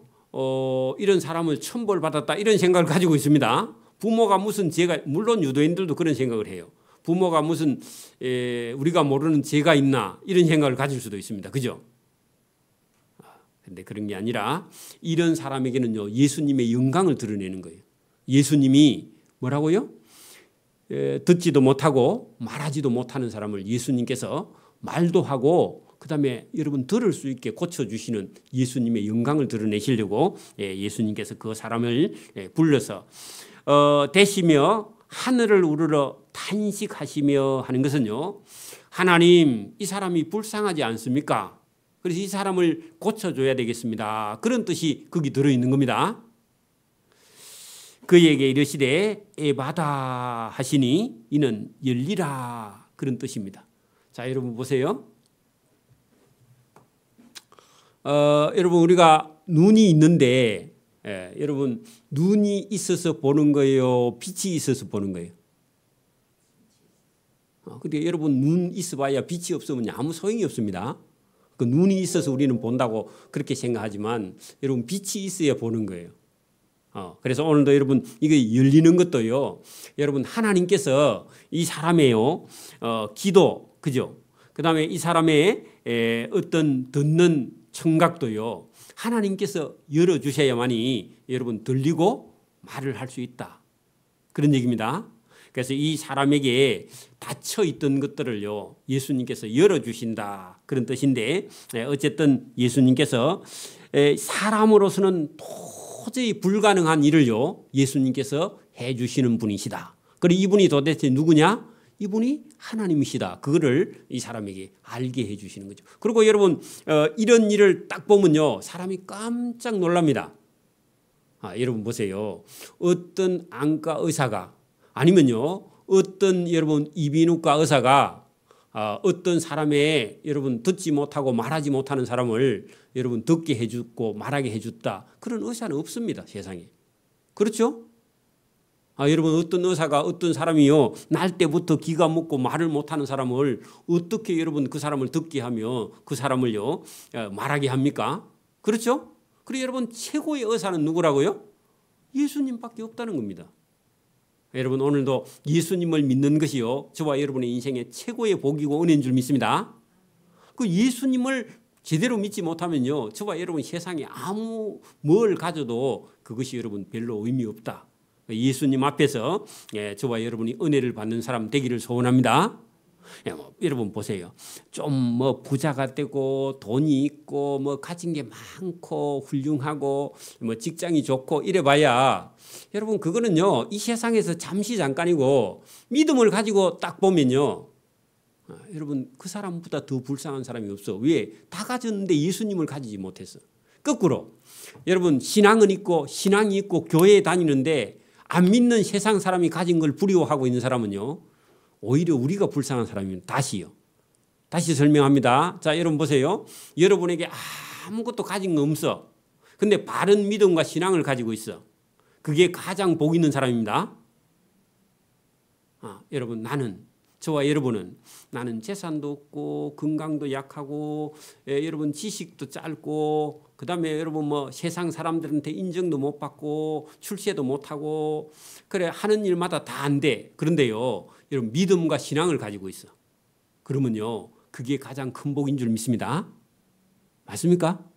[SPEAKER 1] 이런 사람을 천벌받았다 이런 생각을 가지고 있습니다. 부모가 무슨 죄가 물론 유대인들도 그런 생각을 해요. 부모가 무슨 우리가 모르는 죄가 있나 이런 생각을 가질 수도 있습니다. 그죠? 그런데 그런 게 아니라 이런 사람에게는요 예수님의 영광을 드러내는 거예요. 예수님이 뭐라고요? 듣지도 못하고 말하지도 못하는 사람을 예수님께서 말도 하고 그다음에 여러분 들을 수 있게 고쳐주시는 예수님의 영광을 드러내시려고 예수님께서 그 사람을 불러서 대시며 하늘을 우러러 탄식하시며 하는 것은요. 하나님 이 사람이 불쌍하지 않습니까? 그래서 이 사람을 고쳐줘야 되겠습니다. 그런 뜻이 거기 들어있는 겁니다. 그에게 이르시되 에바다 하시니 이는 열리라 그런 뜻입니다. 자 여러분 보세요. 여러분 우리가 눈이 있는데 여러분 눈이 있어서 보는 거예요? 빛이 있어서 보는 거예요? 근데 여러분 눈 있어봐야 빛이 없으면 아무 소용이 없습니다. 그 눈이 있어서 우리는 본다고 그렇게 생각하지만 여러분 빛이 있어야 보는 거예요. 그래서 오늘도 여러분 이거 열리는 것도요. 여러분 하나님께서 이 사람의요 기도 그죠? 그다음에 이 사람의 어떤 듣는 청각도요. 하나님께서 열어주셔야만이 여러분 들리고 말을 할 수 있다. 그런 얘기입니다. 그래서 이 사람에게 닫혀있던 것들을요. 예수님께서 열어주신다. 그런 뜻인데 어쨌든 예수님께서 사람으로서는 도저히 불가능한 일을요. 예수님께서 해주시는 분이시다. 그리고 이분이 도대체 누구냐? 이분이 하나님이시다. 그거를 이 사람에게 알게 해주시는 거죠. 그리고 여러분 이런 일을 딱 보면요. 사람이 깜짝 놀랍니다. 여러분 보세요. 어떤 안과 의사가 아니면요. 어떤 여러분 이비인후과 의사가 어떤 사람의 여러분 듣지 못하고 말하지 못하는 사람을 여러분 듣게 해주고 말하게 해줬다. 그런 의사는 없습니다. 세상에. 그렇죠? 여러분 어떤 의사가 어떤 사람이요 날 때부터 기가 먹고 말을 못하는 사람을 어떻게 여러분 그 사람을 듣게 하며 그 사람을요 말하게 합니까? 그렇죠? 그리고 여러분 최고의 의사는 누구라고요? 예수님밖에 없다는 겁니다. 여러분 오늘도 예수님을 믿는 것이요 저와 여러분의 인생의 최고의 복이고 은혜인 줄 믿습니다. 그 예수님을 제대로 믿지 못하면요 저와 여러분 세상에 아무 뭘 가져도 그것이 여러분 별로 의미 없다. 예수님 앞에서 저와 여러분이 은혜를 받는 사람 되기를 소원합니다. 여러분 보세요. 좀 뭐 부자가 되고 돈이 있고 뭐 가진 게 많고 훌륭하고 뭐 직장이 좋고 이래봐야 여러분 그거는요 이 세상에서 잠시 잠깐이고 믿음을 가지고 딱 보면요 여러분 그 사람보다 더 불쌍한 사람이 없어. 왜? 다 가졌는데 예수님을 가지지 못했어. 거꾸로 여러분 신앙은 있고 신앙이 있고 교회에 다니는데 안 믿는 세상 사람이 가진 걸 부러워하고 있는 사람은요 오히려 우리가 불쌍한 사람입니다. 다시 설명합니다. 자, 여러분 보세요. 여러분에게 아무것도 가진 거 없어. 근데 바른 믿음과 신앙을 가지고 있어. 그게 가장 복 있는 사람입니다. 여러분 저와 여러분은 나는 재산도 없고 건강도 약하고 여러분 지식도 짧고 그다음에 여러분 뭐 세상 사람들한테 인정도 못 받고 출세도 못 하고 그래 하는 일마다 다 안 돼. 그런데요 여러분 믿음과 신앙을 가지고 있어. 그러면요 그게 가장 큰 복인 줄 믿습니다. 맞습니까?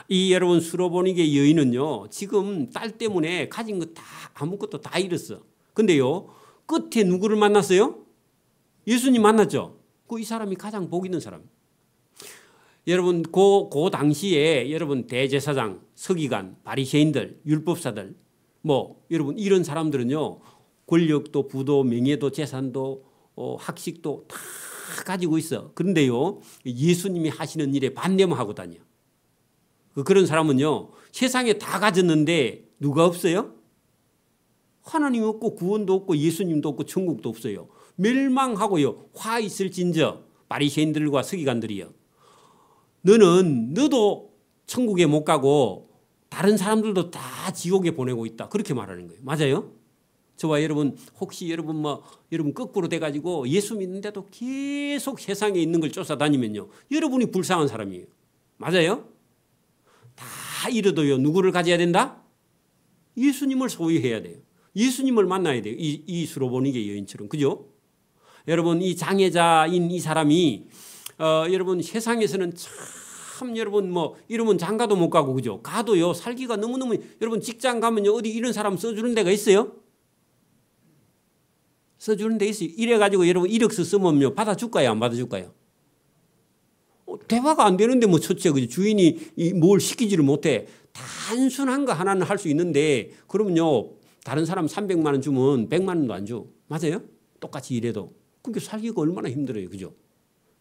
[SPEAKER 1] 이 여러분 수로보니게 여인은요 지금 딸 때문에 가진 거 다 아무것도 다 잃었어. 근데요 끝에 누구를 만났어요? 예수님 만났죠. 이 사람이 가장 복 있는 사람. 여러분 그 당시에 여러분 대제사장, 서기관, 바리새인들, 율법사들 뭐 여러분 이런 사람들은요 권력도 부도 명예도 재산도 학식도 다 가지고 있어. 그런데요 예수님이 하시는 일에 반대하고 다녀. 그런 사람은요 세상에 다 가졌는데 누가 없어요? 하나님 없고 구원도 없고 예수님도 없고 천국도 없어요. 멸망하고요 화 있을진저 바리새인들과 서기관들이요 너도 천국에 못 가고 다른 사람들도 다 지옥에 보내고 있다. 그렇게 말하는 거예요. 맞아요? 저와 여러분 혹시 여러분 여러분 거꾸로 돼가지고 예수 믿는데도 계속 세상에 있는 걸 쫓아다니면요 여러분이 불쌍한 사람이에요. 맞아요? 다 잃어도요 누구를 가져야 된다? 예수님을 소유해야 돼요. 예수님을 만나야 돼요. 이 수로보니게 여인처럼. 그죠? 여러분 이 장애자인 이 사람이 여러분 세상에서는 참 여러분 이러면 장가도 못 가고 그죠? 가도요 살기가 너무너무 여러분 직장 가면요 어디 이런 사람 써주는 데가 있어요? 써주는 데 있어요. 이래가지고 여러분 이력서 쓰면요 받아줄까요? 안 받아줄까요? 대화가 안 되는데 뭐 첫째 그죠? 주인이 뭘 시키지를 못해. 단순한 거 하나는 할 수 있는데 그러면요 다른 사람 300만 원 주면 100만 원도 안 줘. 맞아요? 똑같이 일해도. 그게 살기가 얼마나 힘들어요. 그죠?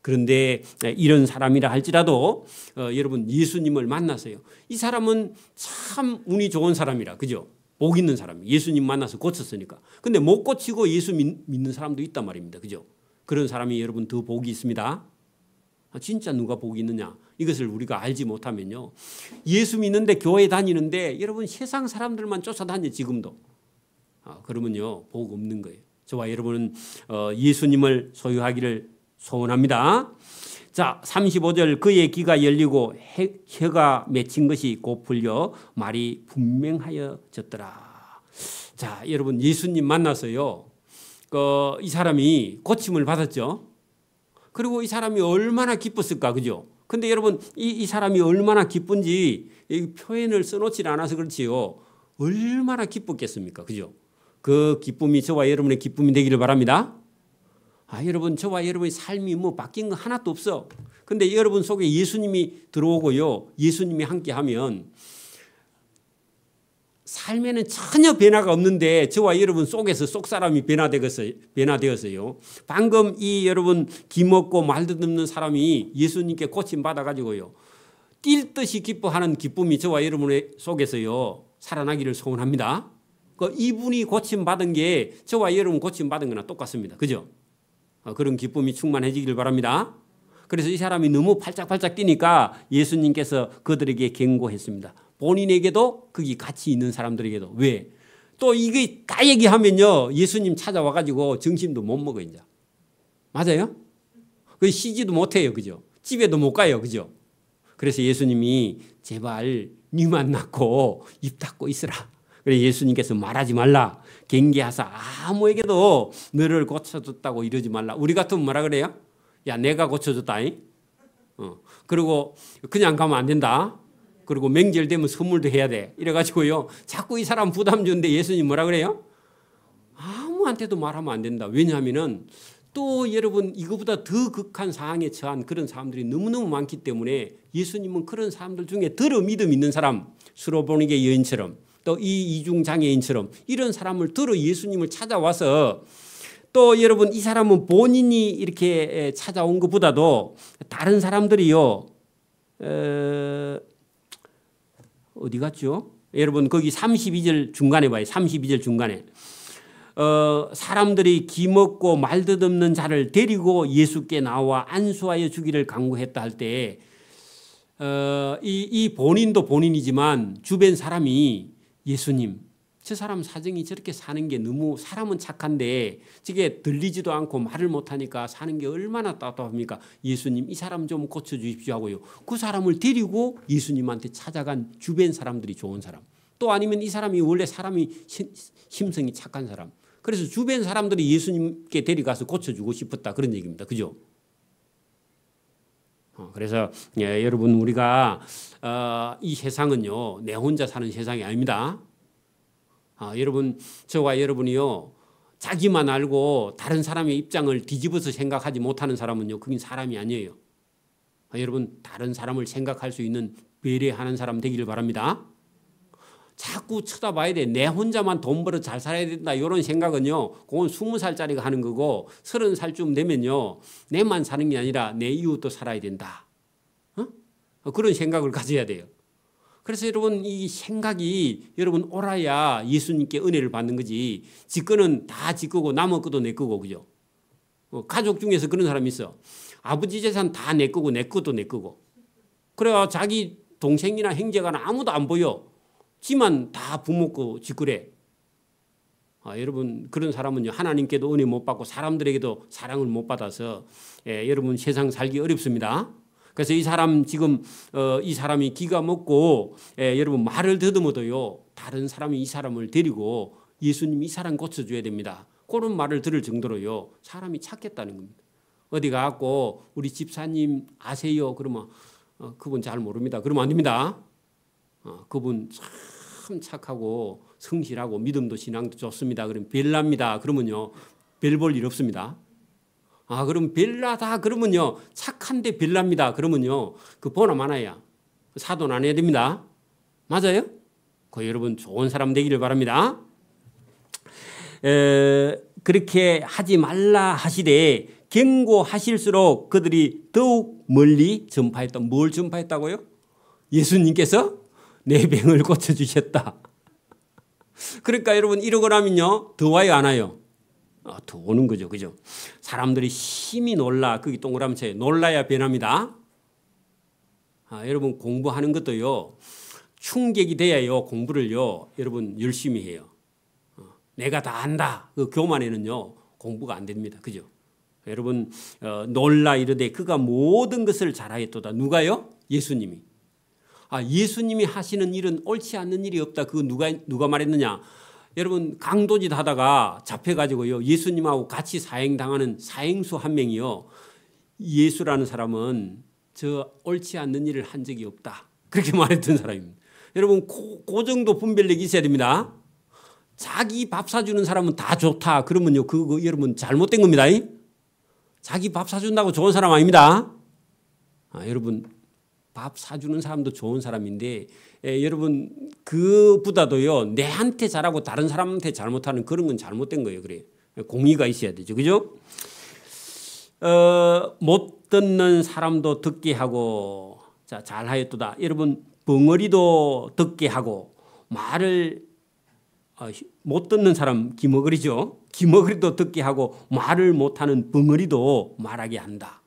[SPEAKER 1] 그런데 이런 사람이라 할지라도 여러분 예수님을 만났어요. 이 사람은 참 운이 좋은 사람이라. 그죠? 복 있는 사람. 예수님 만나서 고쳤으니까. 근데 못 고치고 예수 믿는 사람도 있단 말입니다. 그죠? 그런 사람이 여러분 더 복이 있습니다. 진짜 누가 복이 있느냐? 이것을 우리가 알지 못하면요. 예수 믿는데 교회 다니는데 여러분 세상 사람들만 쫓아다녀 지금도. 그러면요. 복 없는 거예요. 저와 여러분은 예수님을 소유하기를 소원합니다. 자, 35절 그의 귀가 열리고 혀가 맺힌 것이 곧 풀려 말이 분명하여졌더라. 자, 여러분 예수님 만나서요. 이 사람이 고침을 받았죠. 그리고 이 사람이 얼마나 기뻤을까, 그죠? 근데 여러분 이 사람이 얼마나 기쁜지 표현을 써놓지 않아서 그렇지요. 얼마나 기뻤겠습니까, 그죠? 그 기쁨이 저와 여러분의 기쁨이 되기를 바랍니다. 여러분 저와 여러분의 삶이 바뀐 거 하나도 없어. 근데 여러분 속에 예수님이 들어오고요. 예수님이 함께하면 삶에는 전혀 변화가 없는데 저와 여러분 속에서 속 사람이 변화되었어요. 방금 이 여러분 기먹고 말도 듣는 사람이 예수님께 고침 받아가지고요. 뛸 듯이 기뻐하는 기쁨이 저와 여러분의 속에서요. 살아나기를 소원합니다. 이분이 고침 받은 게 저와 여러분 고침 받은 거나 똑같습니다. 그죠? 그런 기쁨이 충만해지길 바랍니다. 그래서 이 사람이 너무 팔짝팔짝 뛰니까 예수님께서 그들에게 경고했습니다. 본인에게도 거기 같이 있는 사람들에게도. 왜? 또 이게 다 얘기하면요 예수님 찾아와가지고 점심도 못 먹어 이제. 맞아요? 그 쉬지도 못해요, 그죠? 집에도 못 가요, 그죠? 그래서 예수님이 제발 니만 낳고 입 닫고 있으라. 그래서 예수님께서 말하지 말라. 경계하사 아무에게도 너를 고쳐줬다고 이러지 말라. 우리 같으면 뭐라 그래요? 야, 내가 고쳐줬다. 그리고 그냥 가면 안 된다. 그리고 명절 되면 선물도 해야 돼. 이래가지고요. 자꾸 이 사람 부담 주는데 예수님 뭐라 그래요? 아무한테도 말하면 안 된다. 왜냐하면은 또 여러분 이거보다 더 극한 상황에 처한 그런 사람들이 너무너무 많기 때문에 예수님은 그런 사람들 중에 덜어 믿음 있는 사람, 수로보니게 여인처럼 또 이 이중 장애인처럼 이런 사람을 들어 예수님을 찾아와서 또 여러분 이 사람은 본인이 이렇게 찾아온 것보다도 다른 사람들이요 어디 갔죠? 여러분 거기 32절 중간에 봐요. 32절 중간에 사람들이 기먹고 말 듣없는 자를 데리고 예수께 나와 안수하여 주기를 간구했다 할 때 이 본인도 본인이지만 주변 사람이 예수님 저 사람 사정이 저렇게 사는 게 너무 사람은 착한데 저게 들리지도 않고 말을 못하니까 사는 게 얼마나 답답합니까? 예수님 이 사람 좀 고쳐주십시오 하고요. 그 사람을 데리고 예수님한테 찾아간 주변 사람들이 좋은 사람. 또 아니면 이 사람이 원래 사람이 심성이 착한 사람. 그래서 주변 사람들이 예수님께 데려가서 고쳐주고 싶었다 그런 얘기입니다. 그죠? 그래서 여러분 우리가 이 세상은요 내 혼자 사는 세상이 아닙니다. 여러분 저와 여러분이요 자기만 알고 다른 사람의 입장을 뒤집어서 생각하지 못하는 사람은요 그건 사람이 아니에요. 여러분 다른 사람을 생각할 수 있는 배려하는 사람 되기를 바랍니다. 자꾸 쳐다봐야 돼. 내 혼자만 돈 벌어 잘 살아야 된다. 이런 생각은요. 그건 20살짜리가 하는 거고 30살쯤 되면요. 내만 사는 게 아니라 내 이웃도 살아야 된다. 그런 생각을 가져야 돼요. 그래서 여러분 이 생각이 여러분 옳아야 예수님께 은혜를 받는 거지. 지 거는 다 지 거고 남의 것도 내 거고 그죠. 가족 중에서 그런 사람이 있어. 아버지 재산 다 내 거고 내 것도 내 거고. 그래야 자기 동생이나 형제가 아무도 안 보여. 지만 다 부모 거 짓거래. 여러분 그런 사람은요 하나님께도 은혜 못 받고 사람들에게도 사랑을 못 받아서 여러분 세상 살기 어렵습니다. 그래서 이 사람 지금 이 사람이 기가 먹고 여러분 말을 더듬어도요 다른 사람이 이 사람을 데리고 예수님 이 사람 고쳐줘야 됩니다. 그런 말을 들을 정도로요 사람이 찾겠다는 겁니다. 어디 가고 우리 집사님 아세요? 그러면 그분 잘 모릅니다. 그러면 안 됩니다. 그분 참 착하고 성실하고 믿음도 신앙도 좋습니다. 그럼 별납니다. 그러면요 별 볼 일 없습니다. 그럼 별나다 그러면요 착한데 별납니다. 그러면요 그 보나 마나야 사돈 안 해야 됩니다. 맞아요? 그 여러분 좋은 사람 되기를 바랍니다. 그렇게 하지 말라 하시되 경고하실수록 그들이 더욱 멀리 전파했다. 뭘 전파했다고요? 예수님께서 내 병을 고쳐주셨다. 그러니까 여러분 이러고 나면요 더 와요 안 와요? 더 오는 거죠. 그죠? 사람들이 심히 놀라. 거기 동그라미 쳐요. 놀라야 변합니다. 여러분 공부하는 것도요 충격이 돼야요 공부를요 여러분 열심히 해요. 내가 다 안다. 그 교만에는요 공부가 안 됩니다. 그죠? 여러분 놀라 이르되 그가 모든 것을 잘하였도다. 누가요? 예수님이. 예수님이 하시는 일은 옳지 않는 일이 없다. 그거 누가 말했느냐? 여러분 강도짓 하다가 잡혀가지고요 예수님하고 같이 사형당하는 사형수 한 명이요 예수라는 사람은 저 옳지 않는 일을 한 적이 없다. 그렇게 말했던 사람입니다. 여러분 그 정도 분별력이 있어야 됩니다. 자기 밥 사주는 사람은 다 좋다. 그러면요 그거 여러분 잘못된 겁니다. 자기 밥 사준다고 좋은 사람 아닙니다. 여러분 밥 사주는 사람도 좋은 사람인데 여러분 그보다도요 내한테 잘하고 다른 사람한테 잘못하는 그런 건 잘못된 거예요. 그래요. 공의가 있어야 되죠. 그죠? 못 듣는 사람도 듣게 하고 자 잘하였도다. 여러분 벙어리도 듣게 하고 말을 못 듣는 사람 기머거리죠. 기머거리도 듣게 하고 말을 못하는 벙어리도 말하게 한다.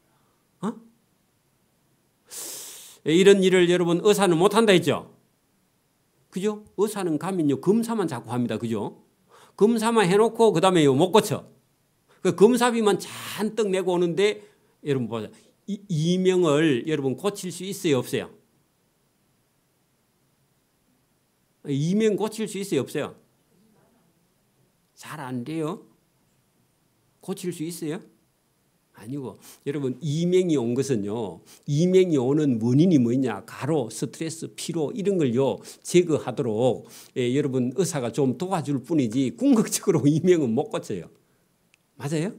[SPEAKER 1] 이런 일을 여러분 의사는 못한다 했죠. 그죠? 의사는 가면요 검사만 자꾸 합니다. 그죠? 검사만 해놓고 그 다음에 못 고쳐. 그 검사비만 잔뜩 내고 오는데 여러분 보세요. 이명을 여러분 고칠 수 있어요 없어요? 이명 고칠 수 있어요 없어요? 잘 안 돼요. 고칠 수 있어요? 아니고 여러분 이명이 온 것은요. 이명이 오는 원인이 뭐냐. 가로, 스트레스, 피로 이런 걸요 제거하도록 여러분 의사가 좀 도와줄 뿐이지 궁극적으로 이명은 못 고쳐요. 맞아요?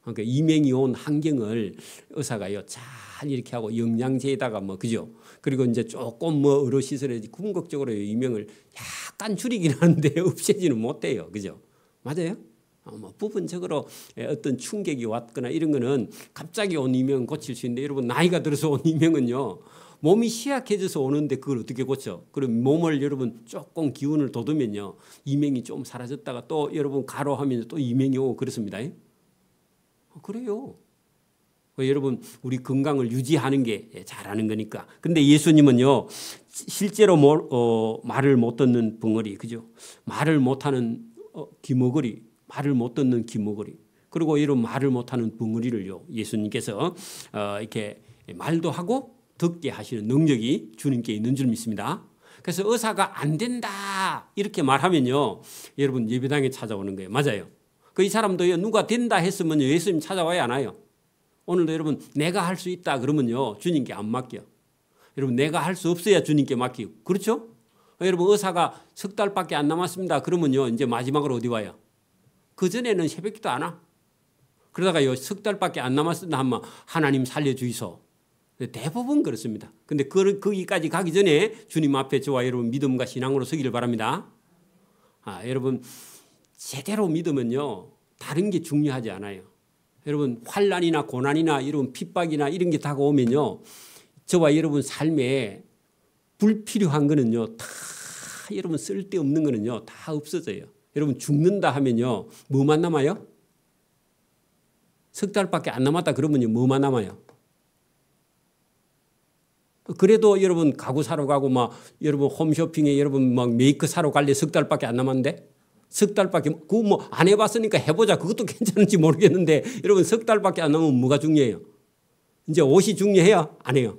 [SPEAKER 1] 그러니까 이명이 온 환경을 의사가요 잘 이렇게 하고 영양제에다가 뭐 그죠? 그리고 이제 조금 뭐 의료 시설에 궁극적으로 이명을 약간 줄이긴 하는데 없애지는 못해요. 그죠? 맞아요? 뭐 부분적으로 어떤 충격이 왔거나 이런 거는 갑자기 온 이명은 고칠 수 있는데 여러분 나이가 들어서 온 이명은요 몸이 희약해져서 오는데 그걸 어떻게 고쳐? 그럼 몸을 여러분 조금 기운을 돋우면요 이명이 좀 사라졌다가 또 여러분 가로하면 또 이명이 오고 그렇습니다. 그래요. 여러분 우리 건강을 유지하는 게 잘하는 거니까. 근데 예수님은요 실제로 말을 못 듣는 벙어리, 그죠? 말을 못하는 기머거리, 말을 못 듣는 기머거리, 그리고 이런 말을 못하는 벙어리를요 예수님께서 이렇게 말도 하고 듣게 하시는 능력이 주님께 있는 줄 믿습니다. 그래서 의사가 안 된다 이렇게 말하면요 여러분 예배당에 찾아오는 거예요. 맞아요. 그 이 사람도요 누가 된다 했으면요 예수님 찾아와야 안 와요. 오늘도 여러분 내가 할 수 있다 그러면요 주님께 안 맡겨. 여러분 내가 할 수 없어야 주님께 맡기고. 그렇죠? 여러분 의사가 석 달밖에 안 남았습니다 그러면요 이제 마지막으로 어디 와요? 그전에는 새벽기도 안 와. 그러다가요 석 달밖에 안 남았습니다 하면 하나님 살려주이소. 대부분 그렇습니다. 근데 거기까지 가기 전에 주님 앞에 저와 여러분 믿음과 신앙으로 서기를 바랍니다. 여러분 제대로 믿으면요 다른 게 중요하지 않아요. 여러분 환난이나 고난이나 이런 핍박이나 이런 게 다가오면요 저와 여러분 삶에 불필요한 거는요 다 여러분 쓸데없는 거는요 다 없어져요. 여러분 죽는다 하면요 뭐만 남아요? 석 달밖에 안 남았다 그러면요 뭐만 남아요? 그래도 여러분 가구 사러 가고 막 여러분 홈쇼핑에 여러분 막 메이크 사러 갈래 석 달밖에 안 남았는데 석 달밖에 그거 뭐 안 해봤으니까 해보자 그것도 괜찮은지 모르겠는데 여러분 석 달밖에 안 남으면 뭐가 중요해요? 이제 옷이 중요해요? 안 해요?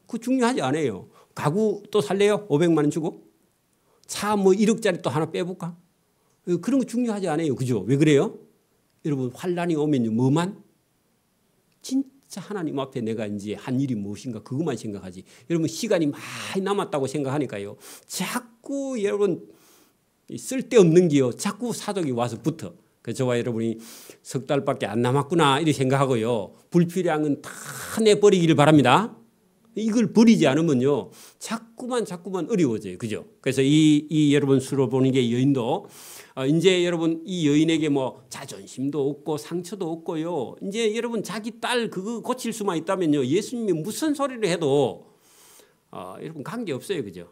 [SPEAKER 1] 그거 중요하지 않아요. 가구 또 살래요? 500만 원 주고 차 뭐 1억짜리 또 하나 빼볼까? 그런 거 중요하지 않아요. 그죠? 왜 그래요? 여러분 환난이 오면요 뭐만? 진짜 하나님 앞에 내가 이제 한 일이 무엇인가 그것만 생각하지. 여러분 시간이 많이 남았다고 생각하니까요 자꾸 여러분 쓸데없는 게요 자꾸 사족이 와서 붙어. 그래서 저와 여러분이 석 달밖에 안 남았구나 이렇게 생각하고요 불필요한 건 다 내버리기를 바랍니다. 이걸 버리지 않으면요 자꾸만 어려워져요. 그죠? 그래서 이 여러분 수로보니게 여인도 이제 여러분 이 여인에게 뭐 자존심도 없고 상처도 없고요 이제 여러분 자기 딸 그거 고칠 수만 있다면요 예수님이 무슨 소리를 해도 여러분 관계없어요. 그죠?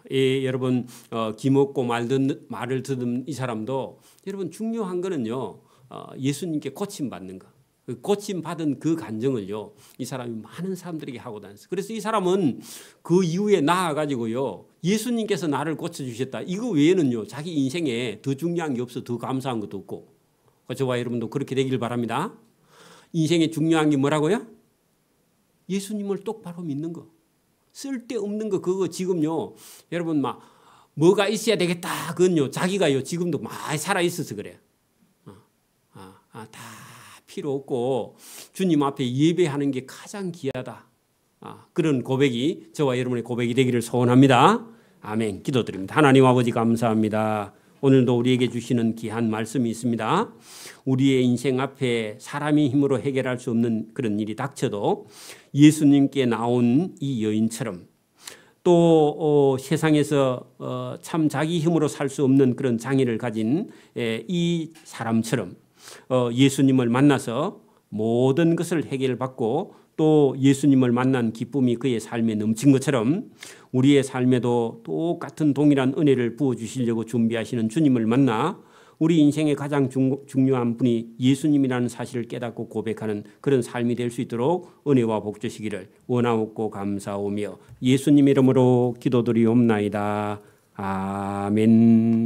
[SPEAKER 1] 여러분 기먹고 말을 듣는 이 사람도 여러분 중요한 거는요 예수님께 고침받는 거. 고침받은 그 간정을요 이 사람이 많은 사람들에게 하고 다녔어요. 그래서 이 사람은 그 이후에 나아가지고요 예수님께서 나를 고쳐주셨다 이거 외에는요 자기 인생에 더 중요한 게 없어. 더 감사한 것도 없고. 저와 여러분도 그렇게 되길 바랍니다. 인생에 중요한 게 뭐라고요? 예수님을 똑바로 믿는 거. 쓸데없는 거 그거 지금요 여러분 막 뭐가 있어야 되겠다 그건요 자기가요 지금도 많이 살아있어서 그래요. 다 필요 없고 주님 앞에 예배하는 게 가장 귀하다. 그런 고백이 저와 여러분의 고백이 되기를 소원합니다. 아멘. 기도드립니다. 하나님 아버지 감사합니다. 오늘도 우리에게 주시는 귀한 말씀이 있습니다. 우리의 인생 앞에 사람의 힘으로 해결할 수 없는 그런 일이 닥쳐도 예수님께 나온 이 여인처럼 또 세상에서 참 자기 힘으로 살 수 없는 그런 장애를 가진 이 사람처럼 예수님을 만나서 모든 것을 해결받고 또 예수님을 만난 기쁨이 그의 삶에 넘친 것처럼 우리의 삶에도 똑같은 동일한 은혜를 부어주시려고 준비하시는 주님을 만나 우리 인생의 가장 중요한 분이 예수님이라는 사실을 깨닫고 고백하는 그런 삶이 될 수 있도록 은혜와 복 주시기를 원하옵고 감사오며 예수님 이름으로 기도드리옵나이다. 아멘.